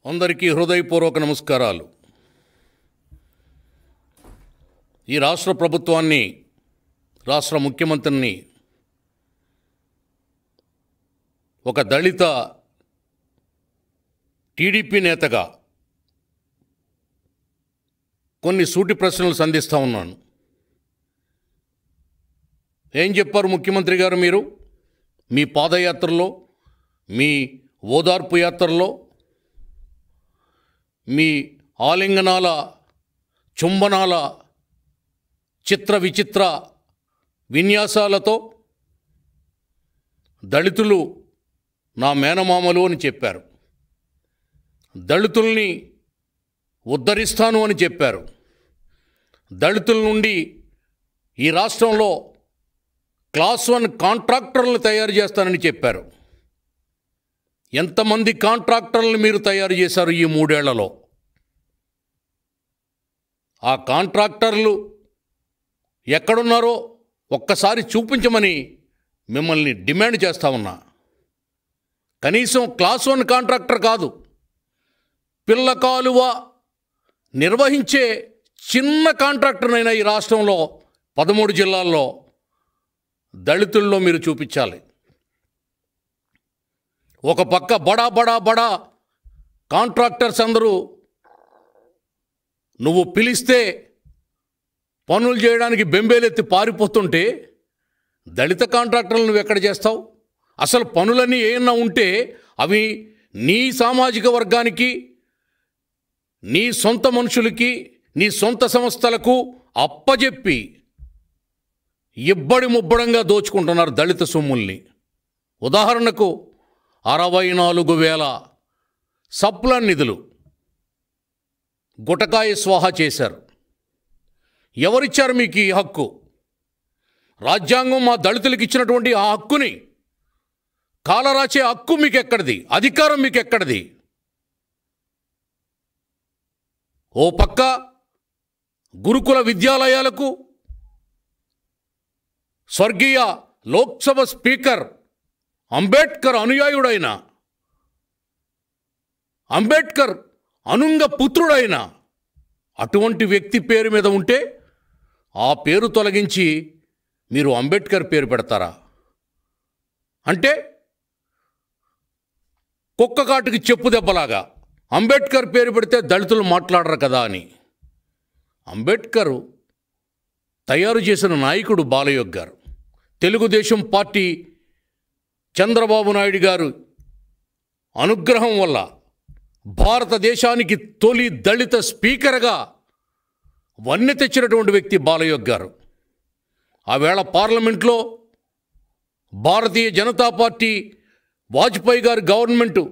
అందరికీ హృదయపూర్వక నమస్కారాలు. ఈ రాష్ట్ర ప్రభుత్వాన్ని, రాష్ట్ర ముఖ్యమంత్రిని ఒక దళిత టీడీపీ నేతగా కొన్ని సూటి ప్రశ్నలు సంధిస్తూ ఉన్నాను. ఏం చెప్పారు ముఖ్యమంత్రి గారు? మీరు మీ పాదయాత్రలో, మీ ఓదార్పు యాత్రలో, మీ ఆలింగనాల, చుంబనాల చిత్ర విచిత్ర విన్యాసాలతో దళితులు నా మేనమామలు అని చెప్పారు. దళితుల్ని ఉద్ధరిస్తాను అని చెప్పారు. దళితుల నుండి ఈ రాష్ట్రంలో క్లాస్ 1 కాంట్రాక్టర్లను తయారు చేస్తానని చెప్పారు. ఎంతమంది కాంట్రాక్టర్లను మీరు తయారు చేశారు ఈ 3 ఏళ్లలో? ఆ కాంట్రాక్టర్లు ఎక్కడున్నారో ఒక్కసారి చూపించమని మిమ్మల్ని డిమాండ్ చేస్తా ఉన్నా. కనీసం క్లాస్ 1 కాంట్రాక్టర్ కాదు, పిల్ల కాలువ నిర్వహించే చిన్న కాంట్రాక్టర్నైనా ఈ రాష్ట్రంలో 13 జిల్లాల్లో దళితుల్లో మీరు చూపించాలి. ఒక పక్క బడా బడా బడా కాంట్రాక్టర్స్ అందరూ నువ్వు పిలిస్తే పనులు చేయడానికి బెంబేలెత్తి పారిపోతుంటే, దళిత కాంట్రాక్టర్లు నువ్వు ఎక్కడ చేస్తావు? అసలు పనులన్నీ ఏమన్నా ఉంటే అవి నీ సామాజిక వర్గానికి, నీ సొంత మనుషులకి, నీ సొంత సంస్థలకు అప్పజెప్పి ఇబ్బడి ముబ్బడంగా దోచుకుంటున్నారు దళిత సొమ్ముల్ని. ఉదాహరణకు 64,000 సప్లాన్ నిధులు గుటకాయ స్వాహా చేశారు. ఎవరిచ్చారు మీకు ఈ హక్కు? రాజ్యాంగం మా దళితులకు ఇచ్చినటువంటి ఆ హక్కుని కాలరాచే హక్కు మీకు ఎక్కడిది? అధికారం మీకు ఎక్కడిది? ఓ పక్క గురుకుల విద్యాలయాలకు స్వర్గీయ లోక్సభ స్పీకర్ అంబేద్కర్ అనుయాయుడైన, అంబేద్కర్ అనుంగ పుత్రుడైన అటువంటి వ్యక్తి పేరు మీద ఉంటే ఆ పేరు తొలగించి మీరు అంబేద్కర్ పేరు పెడతారా? అంటే కుక్క కాటుకి చెప్పు దెబ్బలాగా అంబేద్కర్ పేరు పెడితే దళితులు మాట్లాడరు కదా అని. అంబేద్కర్ తయారు చేసిన నాయకుడు బాలయోగి గారు. తెలుగుదేశం పార్టీ చంద్రబాబు నాయుడు గారు అనుగ్రహం వల్ల భారతదేశానికి తొలి దళిత స్పీకర్గా వన్నె తెచ్చినటువంటి వ్యక్తి బాలయోగి గారు. ఆవేళ పార్లమెంట్లో భారతీయ జనతా పార్టీ వాజ్పేయి గారి గవర్నమెంటు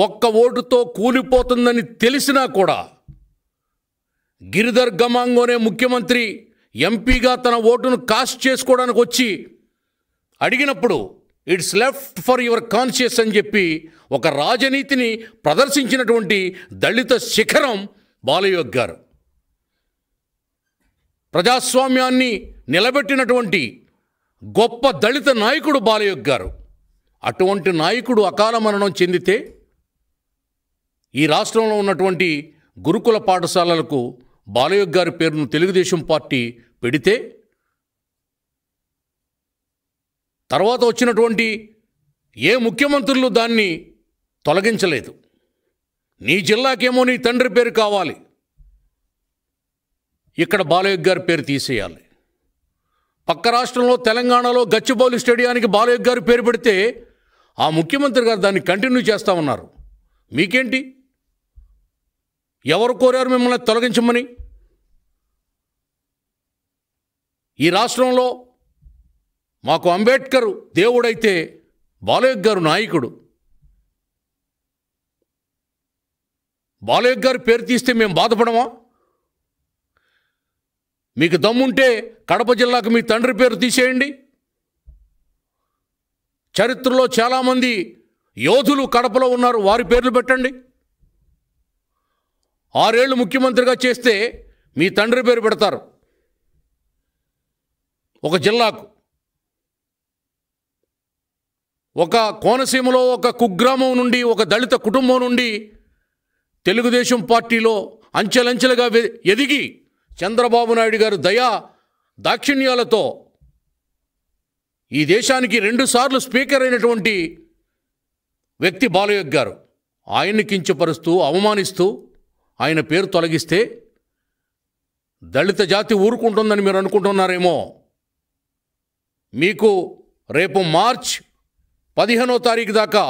ఒక్క ఓటుతో కూలిపోతుందని తెలిసినా కూడా గిరిధర్ గమాంగ్ అనే ముఖ్యమంత్రి ఎంపీగా తన ఓటును కాస్ట్ చేసుకోవడానికి వచ్చి అడిగినప్పుడు it's left for your conscious అని చెప్పి ఒక రాజనీతిని ప్రదర్శించినటువంటి దళిత శిఖరం బాలయోగి గారు. ప్రజాస్వామ్యాన్ని నిలబెట్టినటువంటి గొప్ప దళిత నాయకుడు బాలయోగి గారు. అటువంటి నాయకుడు అకాల మరణం చెందితే ఈ రాష్ట్రంలో ఉన్నటువంటి గురుకుల పాఠశాలలకు బాలయోగి గారి పేరును తెలుగుదేశం పార్టీ పెడితే, తర్వాత వచ్చినటువంటి ఏ ముఖ్యమంత్రులు దాన్ని తొలగించలేదు. నీ జిల్లాకేమో నీ తండ్రి పేరు కావాలి, ఇక్కడ బాలయోగి గారి పేరు తీసేయాలి. పక్క రాష్ట్రంలో తెలంగాణలో గచ్చిబౌలి స్టేడియానికి బాలయోగి గారి పేరు పెడితే ఆ ముఖ్యమంత్రి గారు దాన్ని కంటిన్యూ చేస్తూ ఉన్నారు. మీకేంటి? ఎవరు కోరారు మిమ్మల్ని తొలగించమని? ఈ రాష్ట్రంలో మాకు అంబేద్కర్ దేవుడైతే బాలయోగి గారు నాయకుడు. బాలయోగి గారి పేరు తీస్తే మేము బాధపడమా? మీకు దమ్ముంటే కడప జిల్లాకు మీ తండ్రి పేరు తీసేయండి. చరిత్రలో చాలామంది యోధులు కడపలో ఉన్నారు, వారి పేర్లు పెట్టండి. 6 ఏళ్ళు ముఖ్యమంత్రిగా చేస్తే మీ తండ్రి పేరు పెడతారు ఒక జిల్లాకు. ఒక కోనసీమలో ఒక కుగ్రామం నుండి ఒక దళిత కుటుంబం నుండి తెలుగుదేశం పార్టీలో అంచెలంచెలుగా ఎదిగి చంద్రబాబు నాయుడు గారు దయా దాక్షిణ్యాలతో ఈ దేశానికి 2 సార్లు స్పీకర్ అయినటువంటి వ్యక్తి బాలయోగి గారు ఆయన్ని కించపరుస్తూ అవమానిస్తూ ఆయన పేరు తొలగిస్తే దళిత జాతి ఊరుకుంటుందని మీరు అనుకుంటున్నారేమో. మీకు రేపు మార్చ్ 15వ తారీఖు దాకా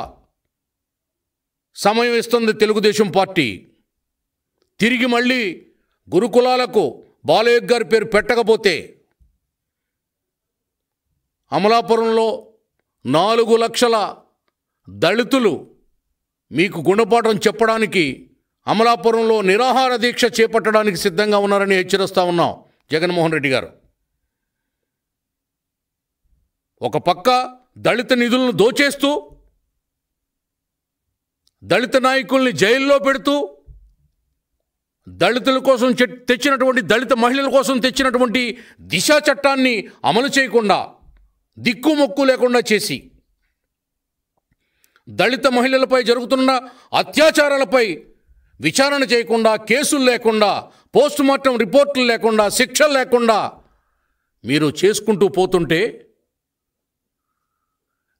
సమయం ఇస్తుంది తెలుగుదేశం పార్టీ. తిరిగి మళ్ళీ గురుకులాలకు బాలయోగి గారి పేరు పెట్టకపోతే అమలాపురంలో 4 లక్షల దళితులు మీకు గుణపాఠం చెప్పడానికి అమలాపురంలో నిరాహార దీక్ష చేపట్టడానికి సిద్ధంగా ఉన్నారని హెచ్చరిస్తూ ఉన్నాం జగన్మోహన్ రెడ్డి గారు. ఒక పక్క దళిత నిధులను దోచేస్తూ దళిత నాయకుల్ని జైల్లో పెడుతూ దళితుల కోసం తెచ్చినటువంటి దళిత మహిళల కోసం తెచ్చినటువంటి దిశ చట్టాన్ని అమలు చేయకుండా దిక్కుమొక్కు లేకుండా చేసి దళిత మహిళలపై జరుగుతున్న అత్యాచారాలపై విచారణ చేయకుండా, కేసులు లేకుండా, పోస్టుమార్టం రిపోర్టులు లేకుండా, శిక్షలు లేకుండా మీరు చేసుకుంటూ పోతుంటే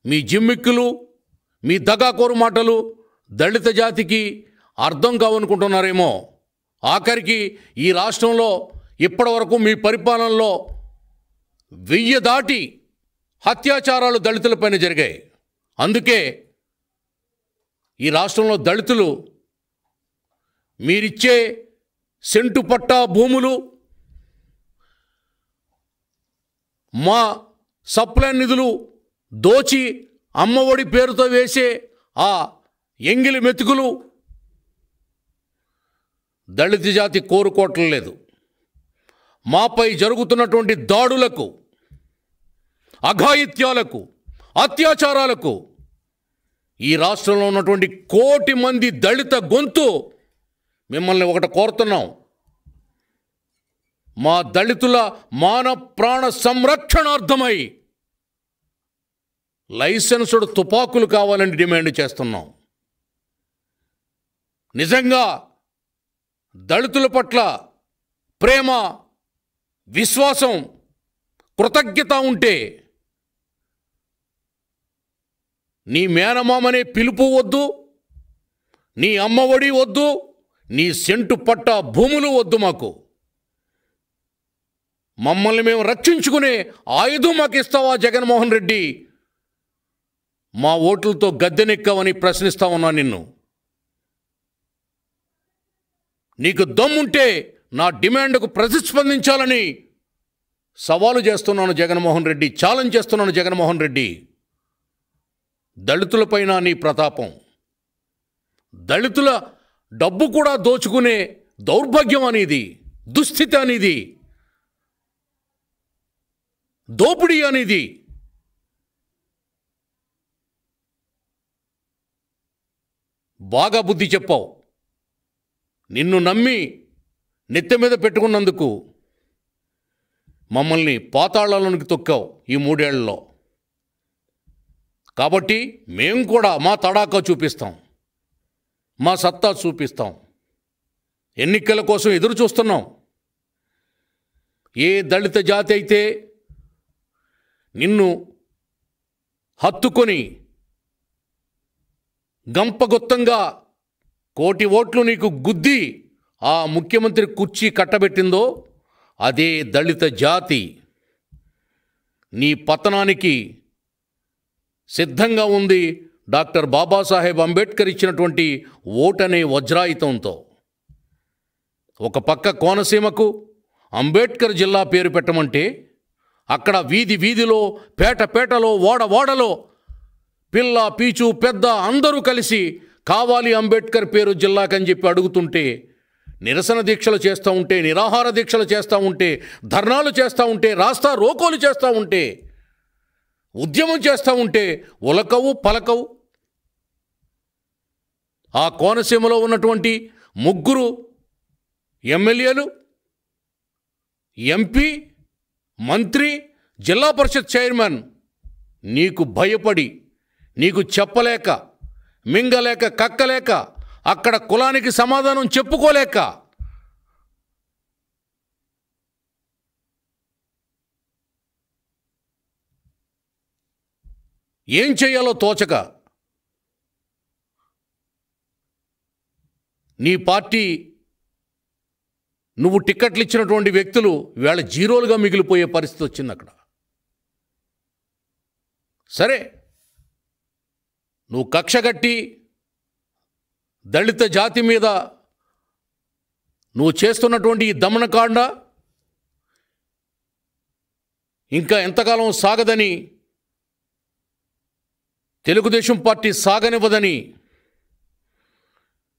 మీ జిమ్మిక్కులు, మీ దగాకోరు మాటలు దళిత జాతికి అర్థం కావనుకుంటున్నారేమో. ఆఖరికి ఈ రాష్ట్రంలో ఇప్పటివరకు మీ పరిపాలనలో 1000 దాటి అత్యాచారాలు దళితులపైన జరిగాయి. అందుకే ఈ రాష్ట్రంలో దళితులు మీరిచ్చే సెంటు పట్టా భూములు, మా సప్లై నిధులు దోచి అమ్మఒడి పేరుతో వేసే ఆ ఎంగిలి మెతుకులు దళిత జాతి కోరుకోవట్లేదు. మాపై జరుగుతున్నటువంటి దాడులకు, అఘాయిత్యాలకు, అత్యాచారాలకు ఈ రాష్ట్రంలో ఉన్నటువంటి 1 కోటి మంది దళిత గొంతు మిమ్మల్ని ఒకటి కోరుతున్నాం. మా దళితుల మాన ప్రాణ సంరక్షణార్థమై లైసెన్స్డ్ తుపాకులు కావాలని డిమాండ్ చేస్తున్నాం. నిజంగా దళితుల పట్ల ప్రేమ, విశ్వాసం, కృతజ్ఞత ఉంటే నీ మేనమామనే పిలుపు వద్దు, నీ అమ్మఒడి వద్దు, నీ సెంటు పట్ట భూములు వద్దు. మాకు మమ్మల్ని మేము రక్షించుకునే ఆయుధం మాకు ఇస్తావా జగన్మోహన్ రెడ్డి? మా ఓట్లతో గద్దెనెక్కావని ప్రశ్నిస్తా ఉన్నా నిన్ను. నీకు దమ్ముంటే నా డిమాండ్కు ప్రతిస్పందించాలని సవాలు చేస్తున్నాను జగన్మోహన్ రెడ్డి, ఛాలెంజ్ చేస్తున్నాను జగన్మోహన్ రెడ్డి. దళితులపైన నీ ప్రతాపం, దళితుల డబ్బు కూడా దోచుకునే దౌర్భాగ్యం అనేది, దుస్థితి అనేది, దోపిడీ అనేది బాగా బుద్ధి చెప్పావు. నిన్ను నమ్మి నెత్తి మీద పెట్టుకున్నందుకు మమ్మల్ని పాతాళాలోనికి తొక్కావు ఈ 3 ఏళ్లలో. కాబట్టి మేము కూడా మా తడాకా చూపిస్తాం, మా సత్తా చూపిస్తాం. ఎన్నికల కోసం ఎదురు చూస్తున్నాం. ఏ దళిత జాతి అయితే నిన్ను హత్తుకొని గంపగొత్తంగా 1 కోటి ఓట్లు నీకు గుద్ది ఆ ముఖ్యమంత్రి కుర్చీ కట్టబెట్టిందో అదే దళిత జాతి నీ పతనానికి సిద్ధంగా ఉంది. డాక్టర్ బాబాసాహెబ్ అంబేద్కర్ ఇచ్చినటువంటి ఓటనే వజ్రాయుధంతో. ఒక పక్క కోనసీమకు అంబేద్కర్ జిల్లా పేరు పెట్టమంటే అక్కడ వీధి వీధిలో, పేట పేటలో, వాడ వాడలో పిల్ల పీచు పెద్ద అందరూ కలిసి కావాలి అంబేద్కర్ పేరు జిల్లాకని చెప్పి అడుగుతుంటే, నిరసన దీక్షలు చేస్తూ ఉంటే, నిరాహార దీక్షలు చేస్తూ ఉంటే, ధర్నాలు చేస్తూ ఉంటే, రాస్తా రోకోలు చేస్తూ ఉంటే, ఉద్యమం చేస్తూ ఉంటే ఉలకవు పలకవు. ఆ కోనసీమలో ఉన్నటువంటి 3 ఎమ్మెల్యేలు, ఎంపీ, మంత్రి, జిల్లా పరిషత్ చైర్మన్ నీకు భయపడి, నీకు చెప్పలేక, మింగలేక, కక్కలేక అక్కడ కులానికి సమాధానం చెప్పుకోలేక ఏం చేయాలో తోచక నీ పార్టీ నువ్వు టిక్కెట్లు ఇచ్చినటువంటి వ్యక్తులు వీళ్ళ జీరోలుగా మిగిలిపోయే పరిస్థితి వచ్చింది అక్కడ. సరే, నువ్వు కక్షగట్టి దళిత జాతి మీద నువ్వు చేస్తున్నటువంటి ఈ దమనకాండ ఇంకా ఎంతకాలం సాగదని, తెలుగుదేశం పార్టీ సాగనివ్వదని,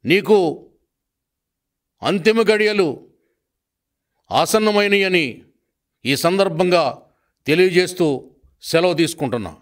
నీకు అంతిమ గడియలు ఆసన్నమైనవి అని ఈ సందర్భంగా తెలియజేస్తూ సెలవు తీసుకుంటున్నా.